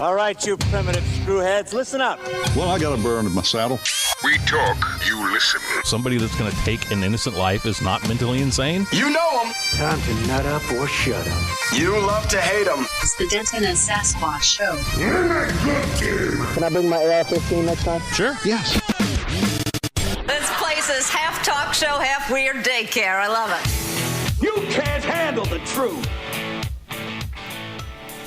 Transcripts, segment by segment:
All right, you primitive screwheads, listen up. Well, I got a burr under my saddle. We talk, you listen. Somebody that's going to take an innocent life is not mentally insane? You know them. Time to nut up or shut up. You love to hate them. It's the Denton and Sasquatch Show. Can I bring my AR-15 next time? Sure. Yes. This place is half talk show, half weird daycare. I love it. You can't handle the truth.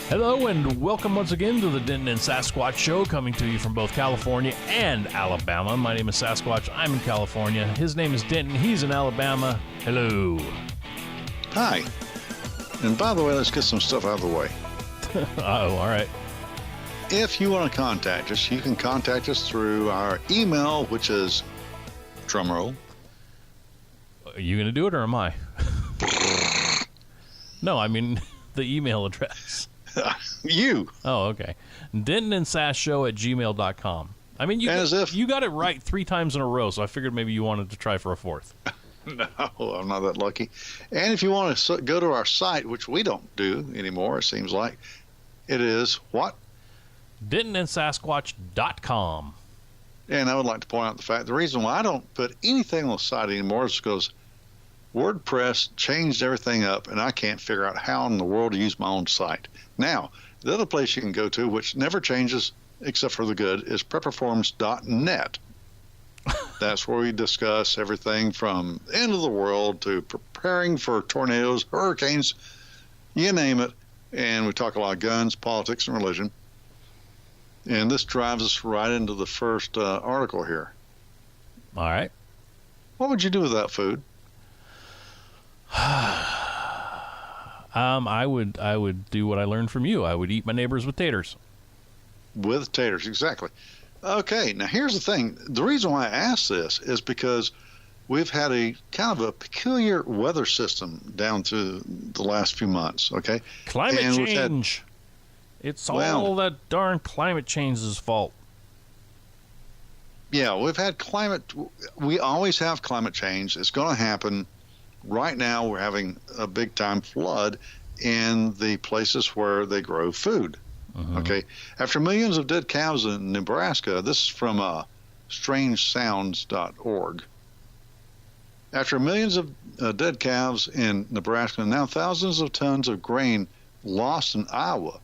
Hello and welcome once again to the Denton and Sasquatch Show, coming to you from both California and Alabama. My name is Sasquatch. I'm in California. His name is Denton. He's in Alabama. Hello. Hi. And by the way, let's get some stuff out of the way. Uh-oh, all right. If you want to contact us, you can contact us through our email, which is, drumroll. Are you going to do it or am I? No, I mean the email address. You. Oh, okay. DentonandSassShow@gmail.com. I mean, you got it right 3 times in a row, so I figured maybe you wanted to try for a 4th. No, I'm not that lucky. And if you want to go to our site, which we don't do anymore, it seems like, it is what? DentonandSasquatch.com. And I would like to point out the reason why I don't put anything on the site anymore is because WordPress changed everything up, and I can't figure out how in the world to use my own site. Now, the other place you can go to, which never changes except for the good, is prepperforms.net. That's where we discuss everything from the end of the world to preparing for tornadoes, hurricanes, you name it. And we talk a lot of guns, politics, and religion. And this drives us right into the first article here. All right. What would you do with that food? I would do what I learned from you. I would eat my neighbors with taters. With taters, exactly. Okay, now here's the thing. The reason why I asked this is because we've had a kind of a peculiar weather system down through the last few months, okay? Climate change. It's all that darn climate change's fault. Yeah, we've had climate. We always have climate change. It's going to happen. Right now, we're having a big-time flood in the places where they grow food. Okay. After millions of dead cows in Nebraska, this is from strangesounds.org. After millions of dead calves in Nebraska, and now thousands of tons of grain lost in Iowa,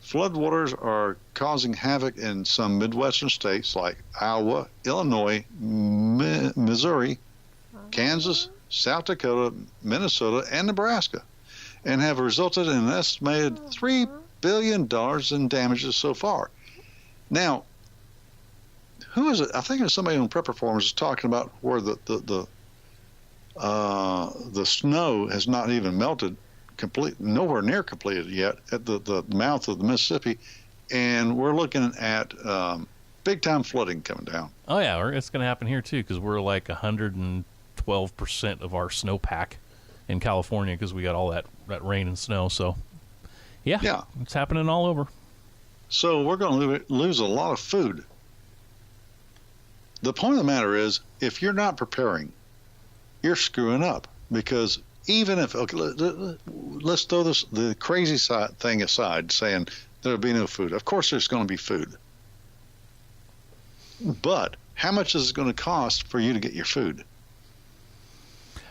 floodwaters are causing havoc in some Midwestern states like Iowa, Illinois, Missouri, Kansas, South Dakota, Minnesota, and Nebraska, and have resulted in an estimated $3 billion in damages so far. Now, who is it? I think it's somebody on Prepper Forums is talking about where the snow has not even melted nowhere near completed yet at the mouth of the Mississippi, and we're looking at big time flooding coming down. Oh yeah, it's going to happen here too because we're like 112% of our snowpack in California because we got all that rain and snow. So yeah, it's happening all over. So we're going to lose a lot of food. The point of the matter is, if you're not preparing, you're screwing up, because even if, okay, let's throw the crazy thing aside, saying there'll be no food. Of course there's going to be food. But how much is it going to cost for you to get your food?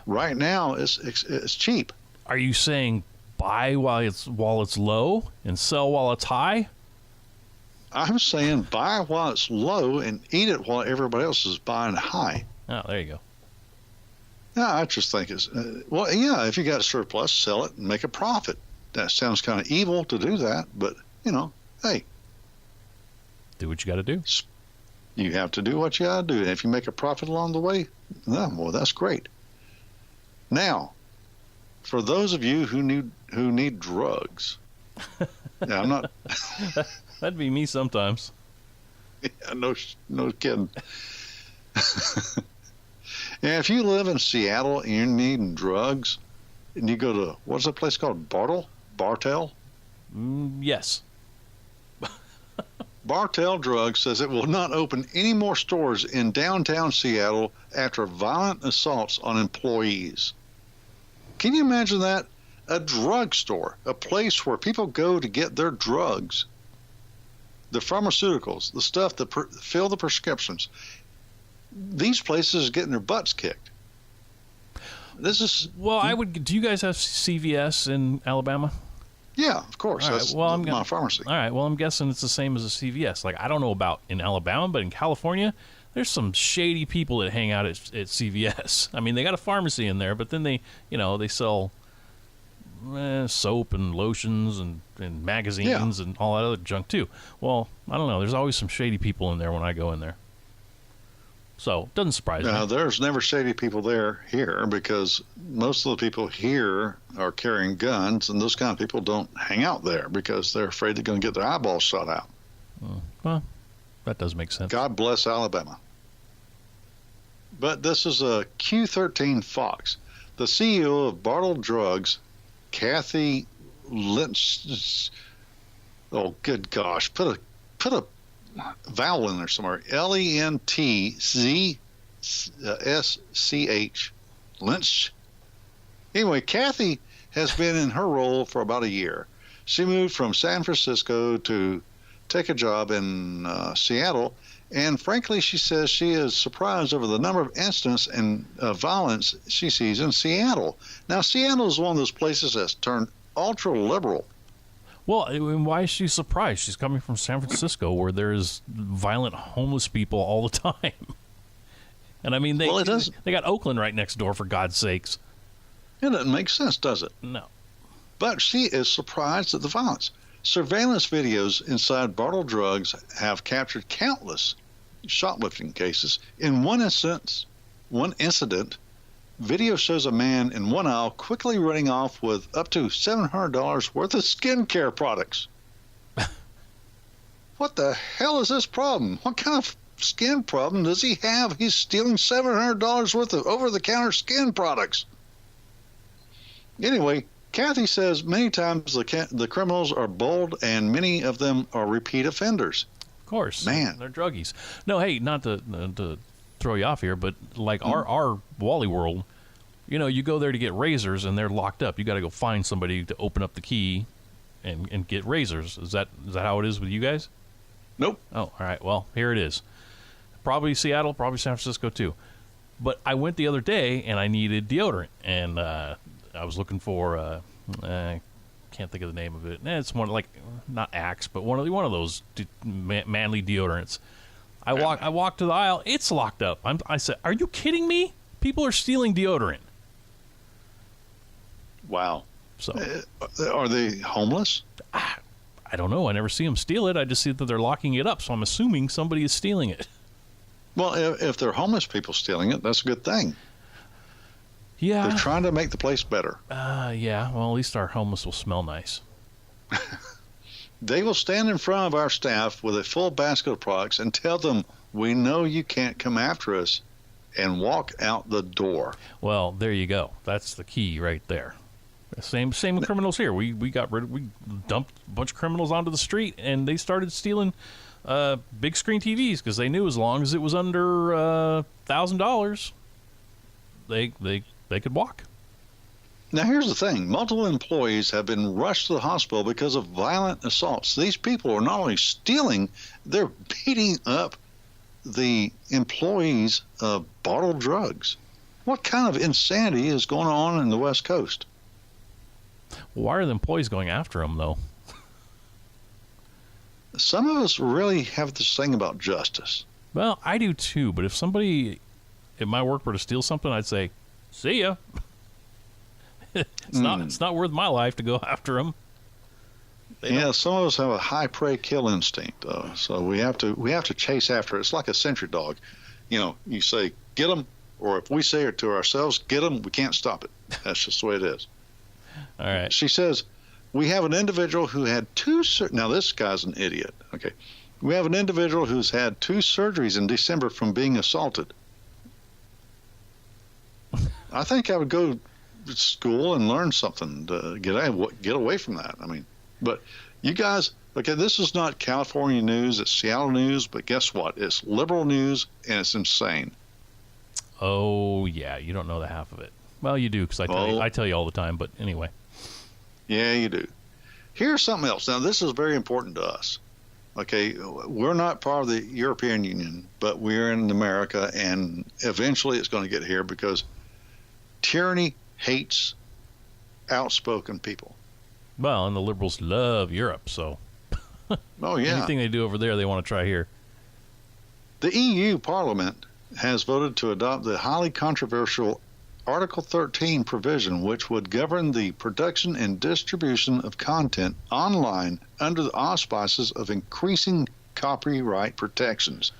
Right now, it's cheap. Are you saying buy while it's low and sell while it's high? I'm saying buy while it's low and eat it while everybody else is buying high. Oh, there you go. Yeah, I just think it's if you got a surplus, sell it and make a profit. That sounds kind of evil to do that, but hey, do what you got to do. You have to do what you got to do, and if you make a profit along the way, well, that's great. Now, for those of you who need drugs, I'm not. That'd be me sometimes. Yeah, no kidding. Yeah, if you live in Seattle and you're needing drugs, and you go to, what's that place called? Bartell? Yes. Bartell Drugs says it will not open any more stores in downtown Seattle after violent assaults on employees. Can you imagine that? A drugstore, a place where people go to get their drugs, the pharmaceuticals, the stuff that fill the prescriptions. These places are getting their butts kicked. This is do you guys have CVS in Alabama? Yeah, of course. All right, That's well, my pharmacy. All right, well, I'm guessing it's the same as a CVS. Like, I don't know about in Alabama, but in California, there's some shady people that hang out at CVS. I mean, they got a pharmacy in there, but then they sell soap and lotions and magazines and all that other junk too. Well, I don't know. There's always some shady people in there when I go in there. So, it doesn't surprise me. There's never shady people here because most of the people here are carrying guns, and those kind of people don't hang out there because they're afraid they're going to get their eyeballs shot out. Well, that does make sense. God bless Alabama. But this is a Q13 Fox. The CEO of Bartle Drugs, Kathy Lynch. Oh, good gosh! Put a vowel in there somewhere. Lentzsch. Lynch. Anyway, Kathy has been in her role for about a year. She moved from San Francisco to take a job in Seattle, and frankly, she says she is surprised over the number of incidents and violence she sees in Seattle. Now, Seattle is one of those places that's turned ultra-liberal. Well, why is she surprised? She's coming from San Francisco, where there's violent homeless people all the time. And I mean, they got Oakland right next door, for God's sakes. It doesn't make sense, does it? No. But she is surprised at the violence. Surveillance videos inside Bartle Drugs have captured countless shoplifting cases. In one incident, video shows a man in one aisle quickly running off with up to $700 worth of skincare products. What the hell is this problem? What kind of skin problem does he have? He's stealing $700 worth of over-the-counter skin products. Anyway, Kathy says many times the criminals are bold and many of them are repeat offenders. Of course. Man. They're druggies. No, hey, not to throw you off here, but like our Wally World, you go there to get razors and they're locked up. You got to go find somebody to open up the key and get razors. Is that how it is with you guys? Nope. Oh, all right. Well, here it is. Probably Seattle, probably San Francisco too. But I went the other day and I needed deodorant, and I was looking for I can't think of the name of it. It's one like not Axe, but one of those manly deodorants. I walk to the aisle. It's locked up. I said, "Are you kidding me? People are stealing deodorant." Wow. So, are they homeless? I don't know. I never see them steal it. I just see that they're locking it up. So I'm assuming somebody is stealing it. Well, if they're homeless people stealing it, that's a good thing. Yeah. They're trying to make the place better. Yeah. Well, at least our homeless will smell nice. They will stand in front of our staff with a full basket of products and tell them, "We know you can't come after us," and walk out the door. Well, there you go. That's the key right there. Same with criminals here. We dumped a bunch of criminals onto the street, and they started stealing big screen TVs because they knew as long as it was under $1,000, they could walk. Now, here's the thing. Multiple employees have been rushed to the hospital because of violent assaults. These people are not only stealing, they're beating up the employees of Bartle Drugs. What kind of insanity is going on in the West Coast? Why are the employees going after them, though? Some of us really have this thing about justice. Well, I do too, but if somebody at my work were to steal something, I'd say, "See ya." It's not worth my life to go after them. Some of us have a high prey kill instinct, though. So we have to chase after it. It's like a sentry dog. You say get them, or if we say it to ourselves, get them, we can't stop it. That's just the way it is. All right. She says, we have an individual who had now this guy's an idiot. Okay. We have an individual who's had 2 surgeries in December from being assaulted. I think I would go to school and learn something to get away from that. I mean, but you guys, okay, this is not California news, it's Seattle news, but guess what? It's liberal news, and it's insane. Oh, yeah, you don't know the half of it. Well, you do, because I tell you all the time, but anyway. Yeah, you do. Here's something else. Now, this is very important to us. Okay, we're not part of the European Union, but we're in America, and eventually it's going to get here because tyranny hates outspoken people. Well, and the liberals love Europe, so Oh, yeah. anything they do over there, they want to try here. The EU Parliament has voted to adopt the highly controversial Article 13 provision, which would govern the production and distribution of content online under the auspices of increasing copyright protections.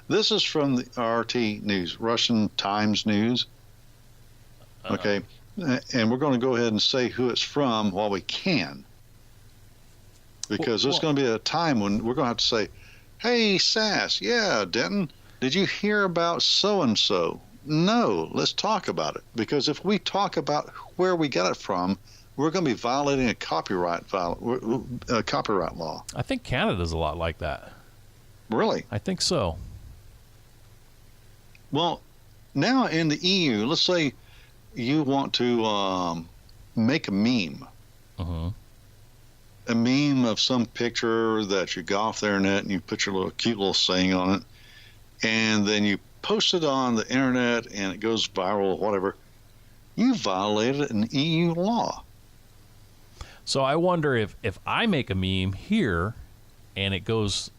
This is from the RT News, Russian Times News. Okay, and we're going to go ahead and say who it's from while we can, because there's going to be a time when we're going to have to say, hey, Sass, yeah, Denton, did you hear about so-and-so? No, let's talk about it. Because if we talk about where we got it from, we're going to be violating a copyright law. I think Canada's a lot like that. Really? I think so. Well, now in the EU, let's say you want to make a meme. Uh-huh. A meme of some picture that you got off the internet and you put your little cute little saying on it, and then you post it on the internet and it goes viral or whatever. You violated an EU law. So I wonder if I make a meme here and it goes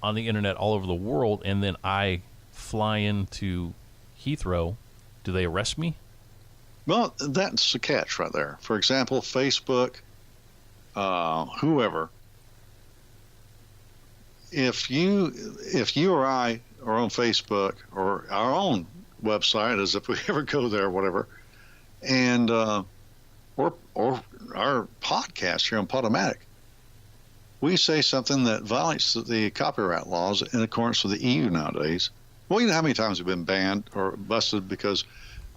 on the internet all over the world and then I fly into Heathrow, do they arrest me? Well, that's the catch right there. For example, Facebook, whoever, if you or I are on Facebook or our own website, as if we ever go there or whatever, and or our podcast here on Podomatic, we say something that violates the copyright laws in accordance with the EU nowadays. Well, you know how many times we've been banned or busted because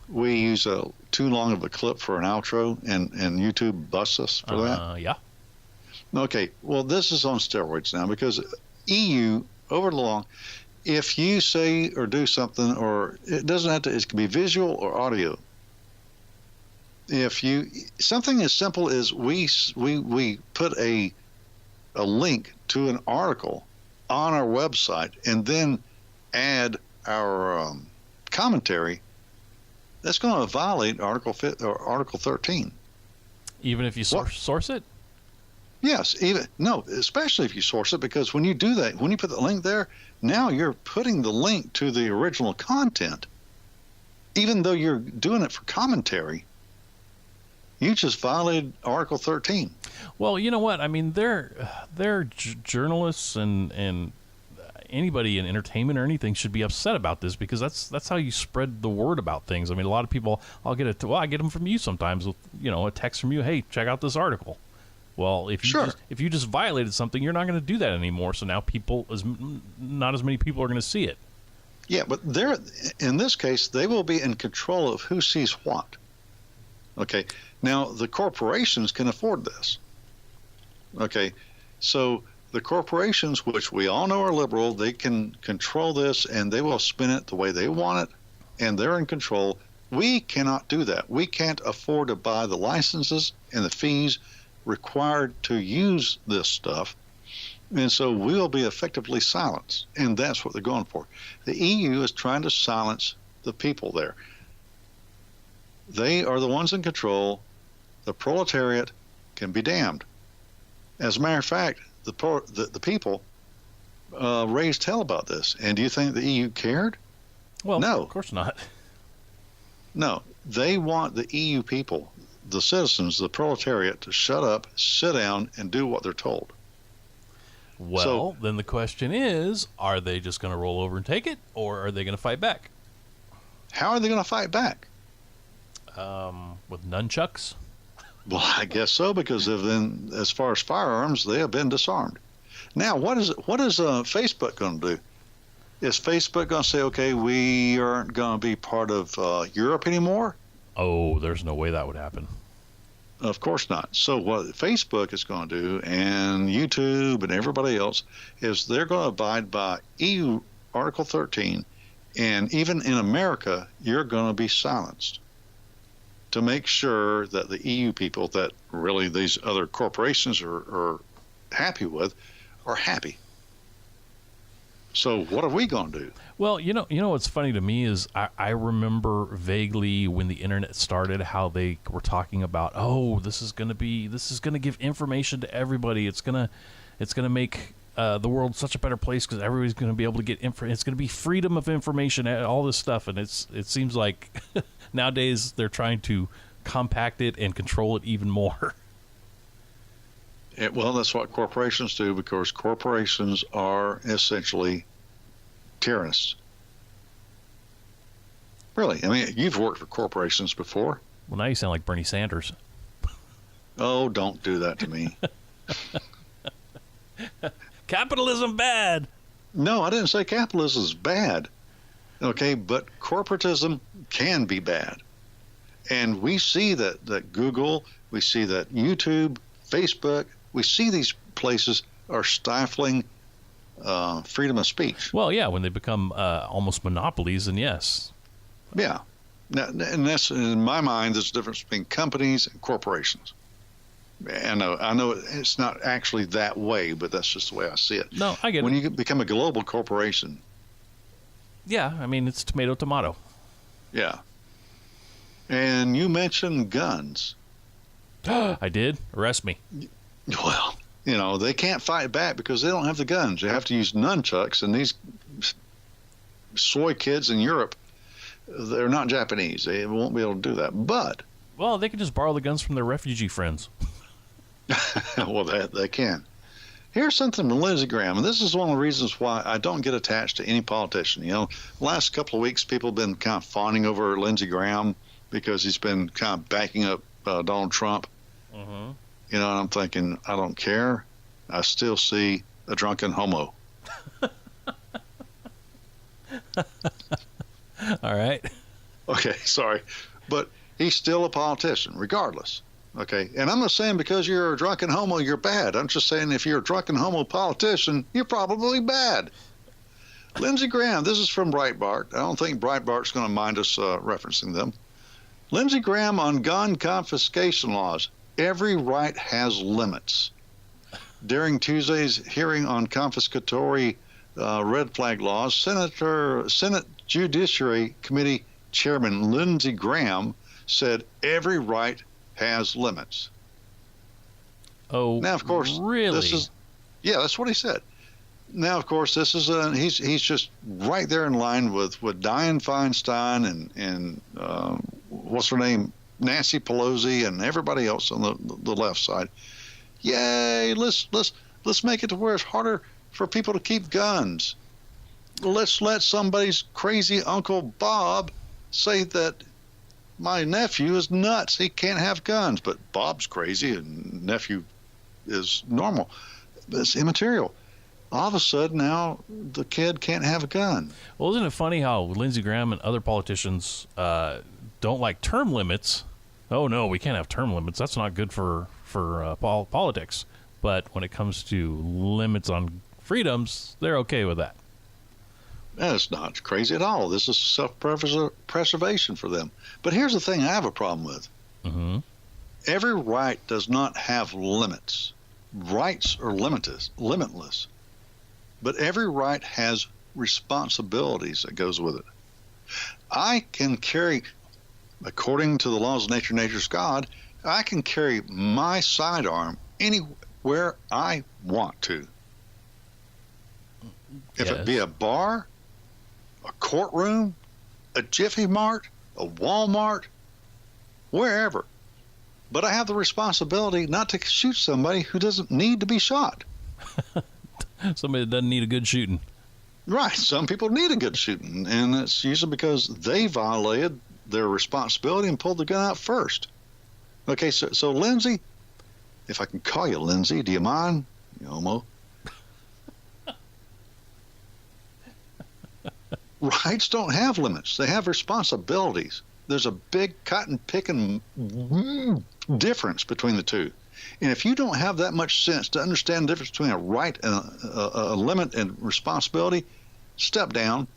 we use too long of a clip for an outro, and YouTube busts us for that? Yeah. Okay, well, this is on steroids now because EU, over the long, if you say or do something, or it doesn't have to, it can be visual or audio. If you, something as simple as we put a link to an article on our website and then add our commentary, that's going to violate Article 13. Even if you source it? Yes, especially if you source it, because when you do that, when you put the link there, now you're putting the link to the original content. Even though you're doing it for commentary, you just violated Article 13. Well, you know what? I mean, they're journalists and anybody in entertainment or anything should be upset about this, because that's how you spread the word about things. I mean, a lot of people, I get them from you sometimes with, a text from you, hey, check out this article. Well, if you just violated something, you're not going to do that anymore. So now not as many people are going to see it. Yeah, but in this case, they will be in control of who sees what. Okay, now the corporations can afford this. Okay, so the corporations, which we all know are liberal, they can control this and they will spin it the way they want it, and they're in control. We cannot do that. We can't afford to buy the licenses and the fees required to use this stuff, and so we'll be effectively silenced, and that's what they're going for. The EU is trying to silence the people there. They are the ones in control. The proletariat can be damned. As a matter of fact, the people raised hell about this, and do you think the EU cared? Well, no, of course not. No, they want the EU people, the citizens, the proletariat, to shut up, sit down, and do what they're told. Well, then the question is, are they just going to roll over and take it, or are they going to fight back? How are they going to fight back? With nunchucks? Well, I guess so, because as far as firearms, they have been disarmed. Now, what is Facebook going to do? Is Facebook going to say, okay, we aren't going to be part of Europe anymore? Oh, there's no way that would happen. Of course not. So what Facebook is going to do, and YouTube and everybody else, is they're going to abide by EU Article 13, and even in America, you're going to be silenced to make sure that the EU people that really these other corporations are happy with are happy. So what are we going to do? Well, what's funny to me is I remember vaguely when the internet started how they were talking about, this is going to give information to everybody. It's going to make the world such a better place because everybody's going to be able to get it's going to be freedom of information, all this stuff, and it seems like nowadays they're trying to compact it and control it even more. Well, that's what corporations do, because corporations are essentially tyrannists. Really, I mean, you've worked for corporations before. Well, now you sound like Bernie Sanders. Oh, don't do that to me. Capitalism bad. No, I didn't say capitalism is bad. Okay, but corporatism can be bad. And we see that Google, we see that YouTube, Facebook, we see these places are stifling freedom of speech. Well, yeah, when they become almost monopolies, and yes. Yeah. Now, and that's, in my mind, there's a difference between companies and corporations. I know it's not actually that way, but that's just the way I see it. No, I get it. When you become a global corporation. Yeah, I mean, it's tomato. Yeah. And you mentioned guns. I did? Arrest me. Well, they can't fight back because they don't have the guns. They have to use nunchucks, and these soy kids in Europe, they're not Japanese. They won't be able to do that. But well, they can just borrow the guns from their refugee friends. well, they can. Here's something from Lindsey Graham, and this is one of the reasons why I don't get attached to any politician. Last couple of weeks, people have been kind of fawning over Lindsey Graham because he's been kind of backing up Donald Trump. Mm-hmm. And I'm thinking, I don't care. I still see a drunken homo. All right. Okay, sorry. But he's still a politician, regardless. Okay, and I'm not saying because you're a drunken homo, you're bad. I'm just saying if you're a drunken homo politician, you're probably bad. Lindsey Graham, this is from Breitbart. I don't think Breitbart's going to mind us referencing them. Lindsey Graham on gun confiscation laws. Every right has limits. During Tuesday's hearing on confiscatory red flag laws, Senate Judiciary Committee Chairman Lindsey Graham said every right has limits. Oh, now of course, really? That's what he said. Now, of course, this is he's just right there in line with Dianne Feinstein and what's her name, Nancy Pelosi, and everybody else on the left side. Yay! Let's make it to where it's harder for people to keep guns. Let's let somebody's crazy Uncle Bob say that my nephew is nuts. He can't have guns, but Bob's crazy and nephew is normal. It's immaterial. All of a sudden now the kid can't have a gun. Well, isn't it funny how Lindsey Graham and other politicians don't like term limits? Oh no, we can't have term limits. That's not good for politics. But when it comes to limits on freedoms, they're okay with that. That's not crazy at all. This is self-preservation for them. But here's the thing I have a problem with. Mm-hmm. Every right does not have limits. Rights are limitless. But every right has responsibilities that goes with it. I can carry, according to the laws of nature, nature's God, I can carry my sidearm anywhere I want to. If it be a bar, a courtroom, a Jiffy Mart, a Walmart, wherever. But I have the responsibility not to shoot somebody who doesn't need to be shot. Somebody that doesn't need a good shooting. Right. Some people need a good shooting, and it's usually because they violated their responsibility and pulled the gun out first. Okay, so Lindsay, if I can call you Lindsay, do you mind? You homo. Rights don't have limits. They have responsibilities. There's a big cotton-picking difference between the two. And if you don't have that much sense to understand the difference between a right and a limit and responsibility, step down.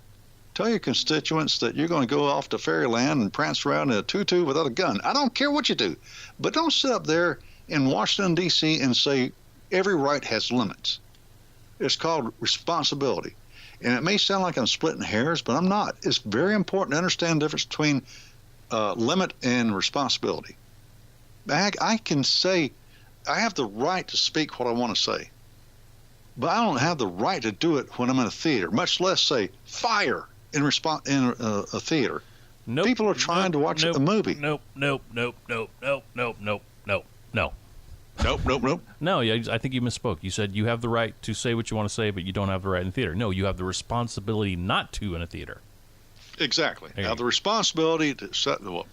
Tell your constituents that you're going to go off to fairyland and prance around in a tutu without a gun. I don't care what you do. But don't sit up there in Washington, D.C. and say every right has limits. It's called responsibility. And it may sound like I'm splitting hairs, but I'm not. It's very important to understand the difference between limit and responsibility. I can say, I have the right to speak what I want to say, but I don't have the right to do it when I'm in a theater, much less say fire in a theater. Nope. People are trying to watch a movie. Nope. Nope. No, I think you misspoke. You said you have the right to say what you want to say, but you don't have the right in theater. No, you have the responsibility not to in a theater. Exactly. I have the responsibility to shut. Well,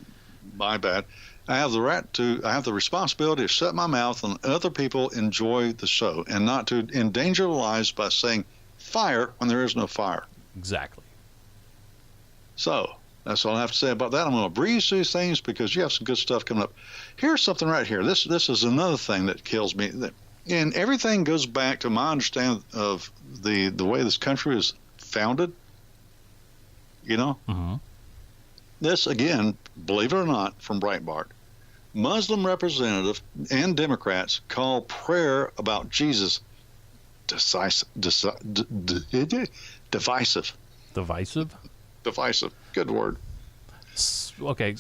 my bad. I have the responsibility to shut my mouth and other people enjoy the show, and not to endanger their lives by saying fire when there is no fire. Exactly. So that's all I have to say about that. I'm going to breeze through these things because you have some good stuff coming up. Here's something right here. This is another thing that kills me. And everything goes back to my understanding of the way this country is founded. You know? Mm-hmm. This, again, believe it or not, from Breitbart. Muslim representative and Democrats call prayer about Jesus divisive. Divisive? Divisive. Good word. Okay,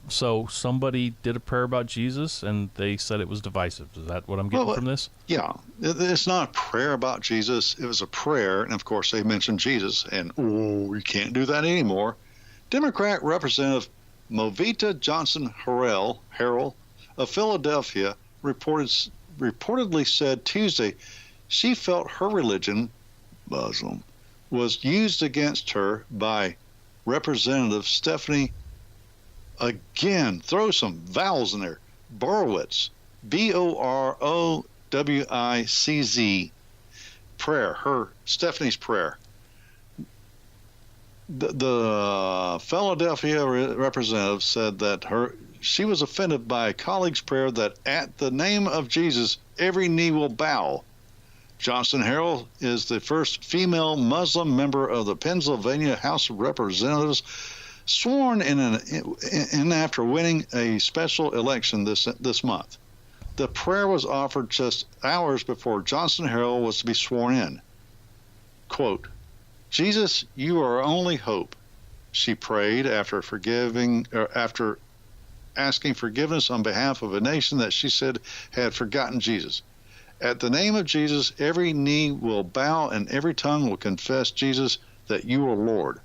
so somebody did a prayer about Jesus, and they said it was divisive. Is that what I'm getting from this? Yeah. It's not a prayer about Jesus. It was a prayer, and, of course, they mentioned Jesus, and, you can't do that anymore. Democrat Representative Movita Johnson Harrell of Philadelphia reportedly said Tuesday she felt her religion, Muslim, was used against her by Representative Stephanie, again, throw some vowels in there, Borowicz, Borowicz, prayer, Stephanie's prayer. The Philadelphia representative said that she was offended by a colleague's prayer that at the name of Jesus, every knee will bow. Johnson Harrell is the first female Muslim member of the Pennsylvania House of Representatives sworn in after winning a special election this month. The prayer was offered just hours before Johnson Harrell was to be sworn in. Quote, Jesus, you are our only hope, she prayed after asking forgiveness on behalf of a nation that she said had forgotten Jesus. At the name of Jesus, every knee will bow and every tongue will confess, Jesus, that you are Lord.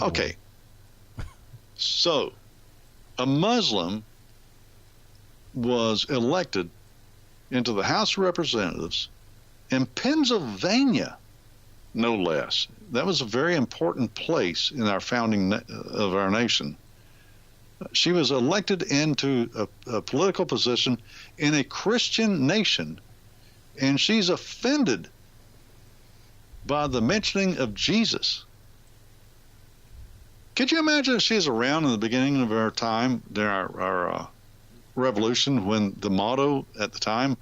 Okay. So, a Muslim was elected into the House of Representatives in Pennsylvania, no less. That was a very important place in our founding of our nation. She was elected into a political position in a Christian nation, and she's offended by the mentioning of Jesus. Could you imagine if she was around in the beginning of our time, during our revolution, when the motto at the time,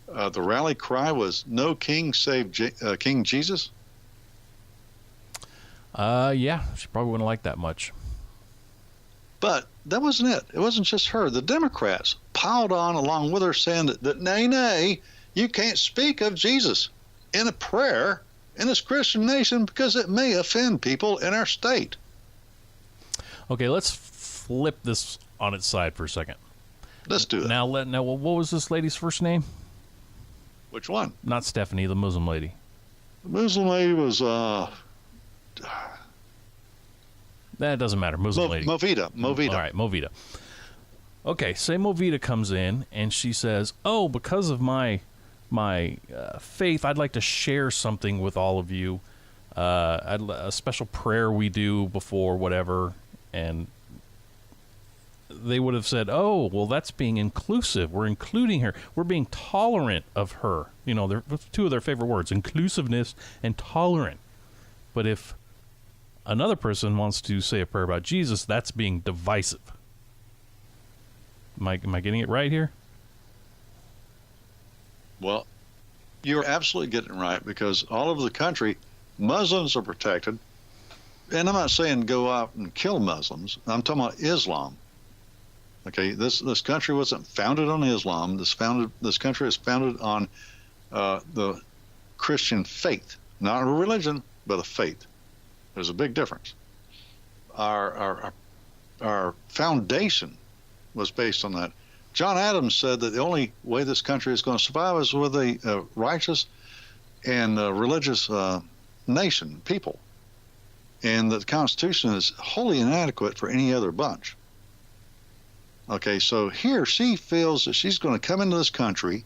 the rally cry was "No King save King Jesus"? Yeah, she probably wouldn't like that much. But that wasn't it. It wasn't just her. The Democrats piled on along with her, saying that nay, you can't speak of Jesus in a prayer in this Christian nation because it may offend people in our state. Okay, let's flip this on its side for a second. Let's do it. Now, what was this lady's first name? Which one? Not Stephanie, the Muslim lady. The Muslim lady was That doesn't matter. Muslim lady. Movita. All right, Movita. Okay, say Movita comes in and she says, "Oh, because of my faith, I'd like to share something with all of you. A special prayer we do before whatever." And they would have said, "Oh, well, that's being inclusive. We're including her. We're being tolerant of her." You know, they're two of their favorite words: inclusiveness and tolerant. But if another person wants to say a prayer about Jesus, that's being divisive. Am I getting it right here? Well, you're absolutely getting it right, because all over the country, Muslims are protected. And I'm not saying go out and kill Muslims. I'm talking about Islam. Okay, this country wasn't founded on Islam. This country is founded on the Christian faith, not a religion, but a faith. There's a big difference. Our foundation was based on that. John Adams said that the only way this country is going to survive is with a righteous and religious nation, people. And that the Constitution is wholly inadequate for any other bunch. Okay, so here she feels that she's going to come into this country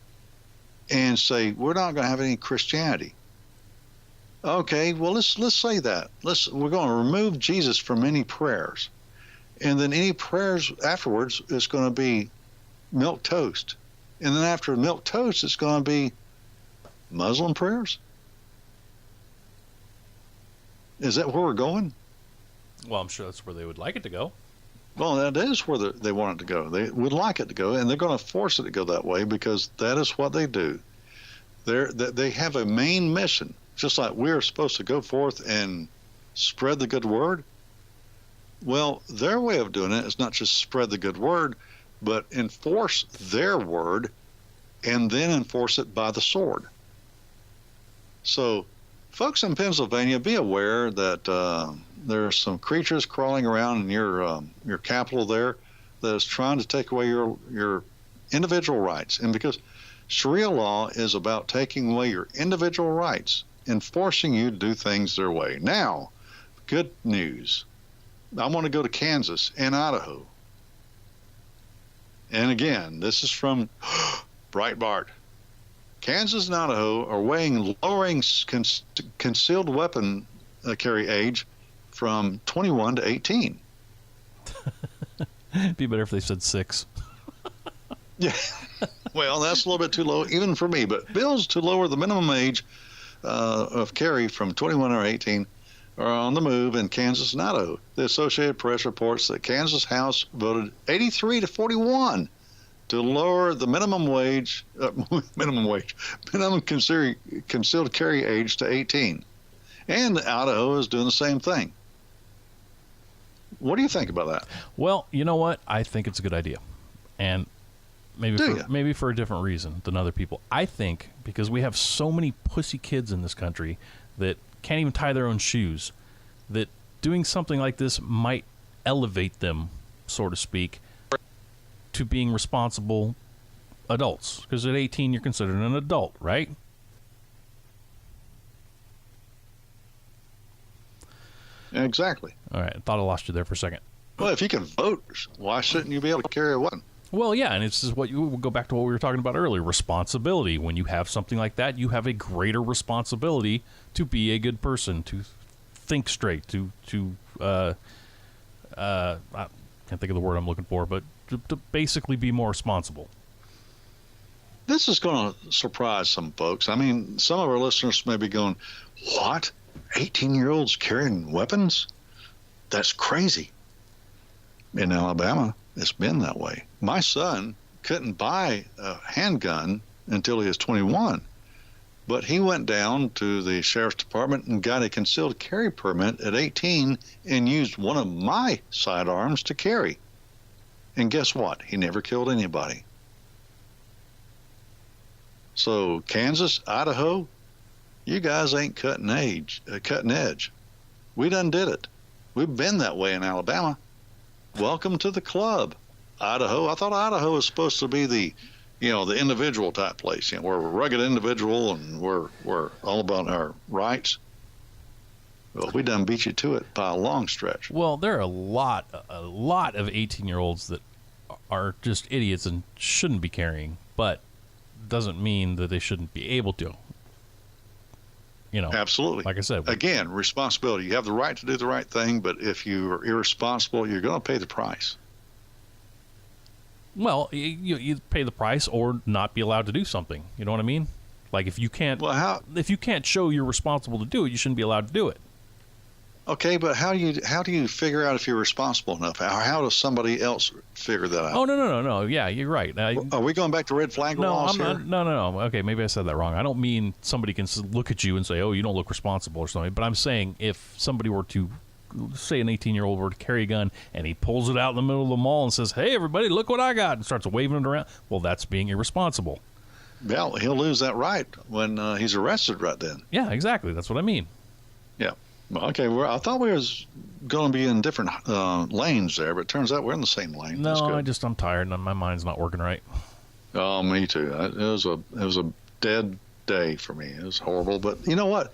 and say, we're not going to have any Christianity. Okay, well, let's say that. We're going to remove Jesus from any prayers. And then any prayers afterwards is going to be milk toast. And then after milk toast, it's going to be Muslim prayers? Is that where we're going? Well, I'm sure that's where they would like it to go. Well, that is where they want it to go. They would like it to go, and they're going to force it to go that way because that is what they do. They have a main mission, just like we're supposed to go forth and spread the good word. Well, their way of doing it is not just spread the good word, but enforce their word and then enforce it by the sword. So, folks in Pennsylvania, be aware that there are some creatures crawling around in your capital there that is trying to take away your individual rights. And because Sharia law is about taking away your individual rights and forcing you to do things their way. Now, good news. I want to go to Kansas and Idaho. And again, this is from Breitbart. Kansas and Idaho are lowering concealed weapon carry age from 21 to 18. It'd be better if they said 6. Yeah. Well, that's a little bit too low, even for me. But bills to lower the minimum age of carry from 21 or 18 are on the move in Kansas and Idaho. The Associated Press reports that Kansas House voted 83 to 41 to lower the minimum concealed carry age to 18. And Idaho is doing the same thing. What do you think about that? Well, you know what? I think it's a good idea. And maybe for a different reason than other people. I think because we have so many pussy kids in this country that can't even tie their own shoes, that doing something like this might elevate them, so to speak, to being responsible adults. Because at 18, you're considered an adult, right? Exactly. All right. I thought I lost you there for a second. Well, if you can vote, why shouldn't you be able to carry a weapon? Well, yeah, and it's just we'll go back to what we were talking about earlier, responsibility. When you have something like that, you have a greater responsibility to be a good person, to think straight, to I can't think of the word I'm looking for, but to basically be more responsible. This is going to surprise some folks. I mean, some of our listeners may be going, what? 18-year-olds carrying weapons? That's crazy. In Alabama, it's been that way. My son couldn't buy a handgun until he was 21, but he went down to the sheriff's department and got a concealed carry permit at 18 and used one of my sidearms to carry. And guess what? He never killed anybody. So Kansas, Idaho, you guys ain't cutting edge. We done did it. We've been that way in Alabama. Welcome to the club, Idaho. I thought Idaho was supposed to be the individual type place. We're a rugged individual and we're all about our rights. Well, we done beat you to it by a long stretch. Well, there are a lot of 18-year-olds that are just idiots and shouldn't be carrying, but doesn't mean that they shouldn't be able to. Absolutely. Like I said, again, responsibility. You have the right to do the right thing, but if you are irresponsible, you're going to pay the price. Well, you pay the price or not be allowed to do something. You know what I mean? Like if you can't show you're responsible to do it, you shouldn't be allowed to do it. Okay, but how do you figure out if you're responsible enough? How does somebody else figure that out? Oh, no. Yeah, you're right. Are we going back to red flag laws here? No. Okay, maybe I said that wrong. I don't mean somebody can look at you and say, oh, you don't look responsible or something. But I'm saying if somebody were to, say an 18-year-old were to carry a gun and he pulls it out in the middle of the mall and says, hey, everybody, look what I got, and starts waving it around, well, that's being irresponsible. Well, he'll lose that right when he's arrested right then. Yeah, exactly. That's what I mean. Yeah. Well, okay. I thought we was going to be in different lanes there, but it turns out we're in the same lane. That's No, good. I'm tired and my mind's not working right. Oh, me too. It was a dead day for me. It was horrible. But you know what?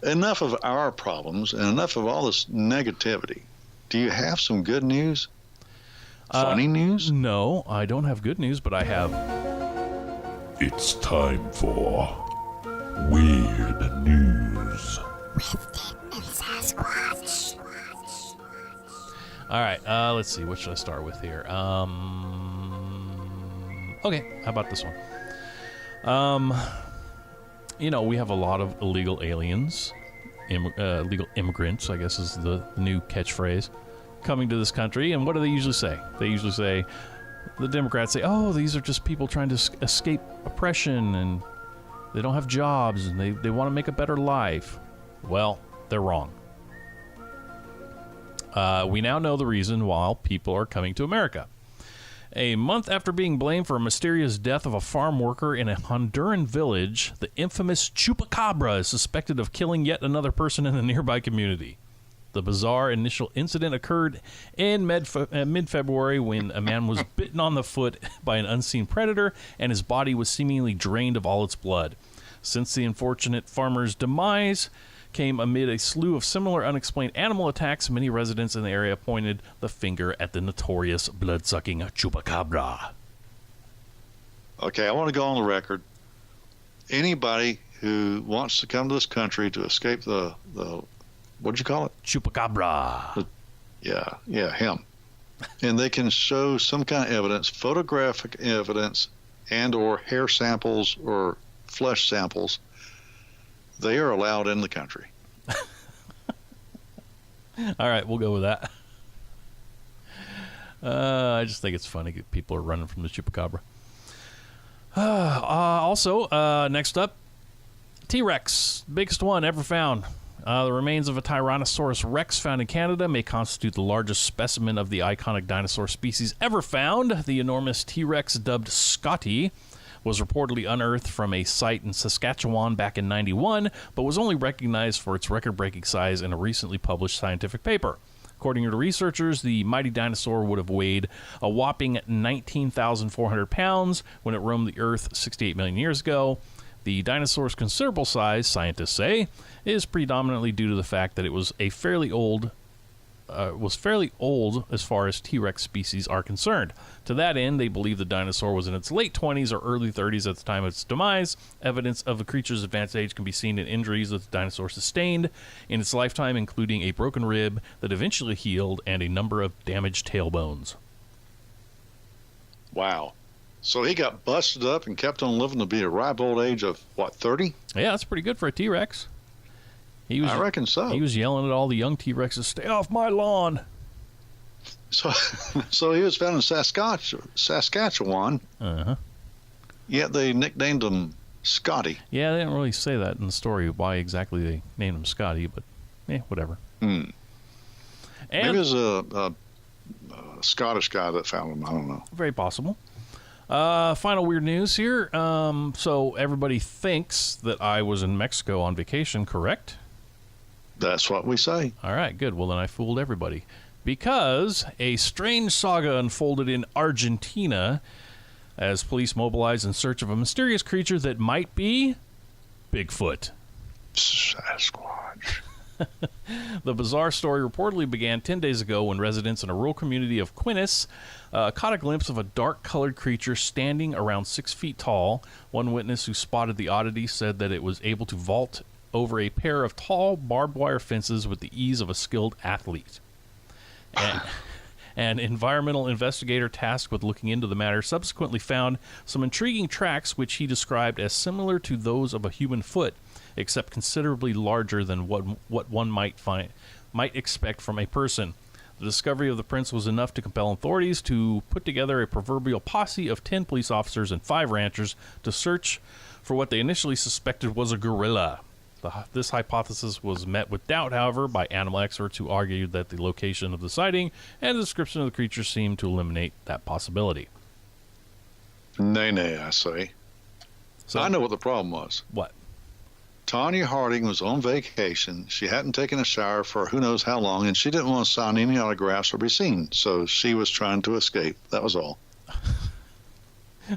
Enough of our problems and enough of all this negativity. Do you have some good news? Funny news? No, I don't have good news, but I have. It's time for Weird News. Denton and Sasquatch. All right, let's see. What should I start with here? Okay, how about this one? We have a lot of illegal aliens, illegal immigrants, I guess is the new catchphrase, coming to this country. And what do they usually say? They usually say, the Democrats say, oh, these are just people trying to escape oppression and they don't have jobs and they want to make a better life. Well, they're wrong. We now know the reason why people are coming to America. A month after being blamed for a mysterious death of a farm worker in a Honduran village, the infamous Chupacabra is suspected of killing yet another person in the nearby community. The bizarre initial incident occurred in mid-February when a man was bitten on the foot by an unseen predator and his body was seemingly drained of all its blood. Since the unfortunate farmer's demise came amid a slew of similar unexplained animal attacks, many residents in the area pointed the finger at the notorious blood-sucking Chupacabra. Okay, I want to go on the record. Anybody who wants to come to this country to escape the what'd you call it? Chupacabra. Yeah, him. And they can show some kind of evidence, photographic evidence, and or hair samples or flesh samples. They are allowed in the country. All right, we'll go with that. I just think it's funny that people are running from the Chupacabra. Also, next up, T-Rex, biggest one ever found. The remains of a Tyrannosaurus rex found in Canada may constitute the largest specimen of the iconic dinosaur species ever found. The enormous T-Rex, dubbed Scotty, was reportedly unearthed from a site in Saskatchewan back in '91, but was only recognized for its record-breaking size in a recently published scientific paper. According to researchers, the mighty dinosaur would have weighed a whopping 19,400 pounds when it roamed the Earth 68 million years ago. The dinosaur's considerable size, scientists say, is predominantly due to the fact that it was fairly old as far as T-Rex species are concerned. To that end, they believe the dinosaur was in its late 20s or early 30s at the time of its demise. Evidence of the creature's advanced age can be seen in injuries that the dinosaur sustained in its lifetime, including a broken rib that eventually healed and a number of damaged tailbones. Wow. So he got busted up and kept on living to be a ripe old age of, 30? Yeah, that's pretty good for a T-Rex. I reckon so. He was yelling at all the young T-Rexes, "Stay off my lawn!" So he was found in Saskatchewan. Uh-huh. Yet they nicknamed him Scotty. Yeah, they didn't really say that in the story, why exactly they named him Scotty, but whatever. And maybe it was a Scottish guy that found him. I don't know. Very possible. Final weird news here. So everybody thinks that I was in Mexico on vacation, correct? That's what we say. All right, good. Well, then I fooled everybody. Because a strange saga unfolded in Argentina as police mobilized in search of a mysterious creature that might be Bigfoot. Sasquatch. The bizarre story reportedly began 10 days ago when residents in a rural community of Quinis caught a glimpse of a dark-colored creature standing around 6 feet tall. One witness who spotted the oddity said that it was able to vault over a pair of tall barbed wire fences with the ease of a skilled athlete. An environmental investigator tasked with looking into the matter subsequently found some intriguing tracks which he described as similar to those of a human foot, except considerably larger than what one might expect from a person. The discovery of the prints was enough to compel authorities to put together a proverbial posse of 10 police officers and 5 ranchers to search for what they initially suspected was a gorilla. This hypothesis was met with doubt, however, by animal experts who argued that the location of the sighting and the description of the creature seemed to eliminate that possibility. Nay, I say. So I know what the problem was. What? Tanya Harding was on vacation. She hadn't taken a shower for who knows how long, and she didn't want to sign any autographs or be seen. So she was trying to escape. That was all.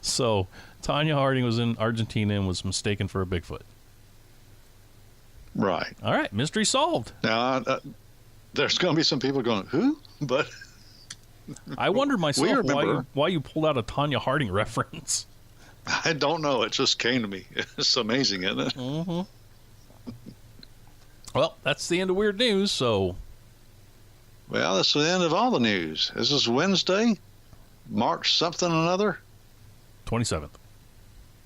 So Tanya Harding was in Argentina and was mistaken for a Bigfoot. Right. All right, mystery solved. Now, there's going to be some people going, who? But I wondered myself we remember, why you pulled out a Tanya Harding reference. I don't know. It just came to me. It's amazing, isn't it? Mm-hmm. Well, that's the end of weird news, so... Well, that's the end of all the news. This is Wednesday, March something or another. 27th.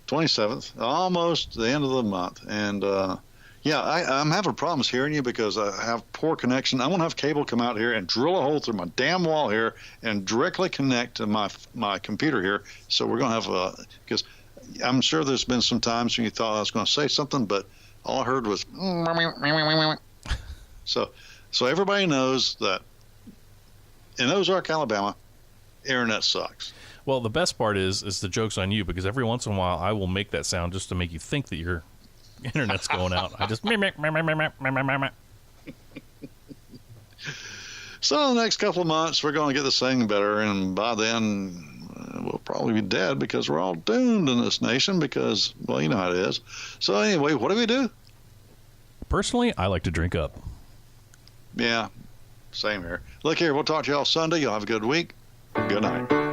27th, almost the end of the month. And, yeah, I'm having problems hearing you because I have poor connection. I'm going to have cable come out here and drill a hole through my damn wall here and directly connect to my computer here. So we're going to have because I'm sure there's been some times when you thought I was going to say something, but all I heard was so everybody knows that in Ozark, Alabama, internet sucks. Well, the best part is the joke's on you, because every once in a while I will make that sound just to make you think that your internet's going out. I just So the next couple of months we're going to get this thing better, and by then we'll probably be dead because we're all doomed in this nation because, well, you know how it is. So anyway, what do? Personally, I like to drink up. Yeah, same here. Look here, we'll talk to y'all Sunday. Y'all have a good week. Good night.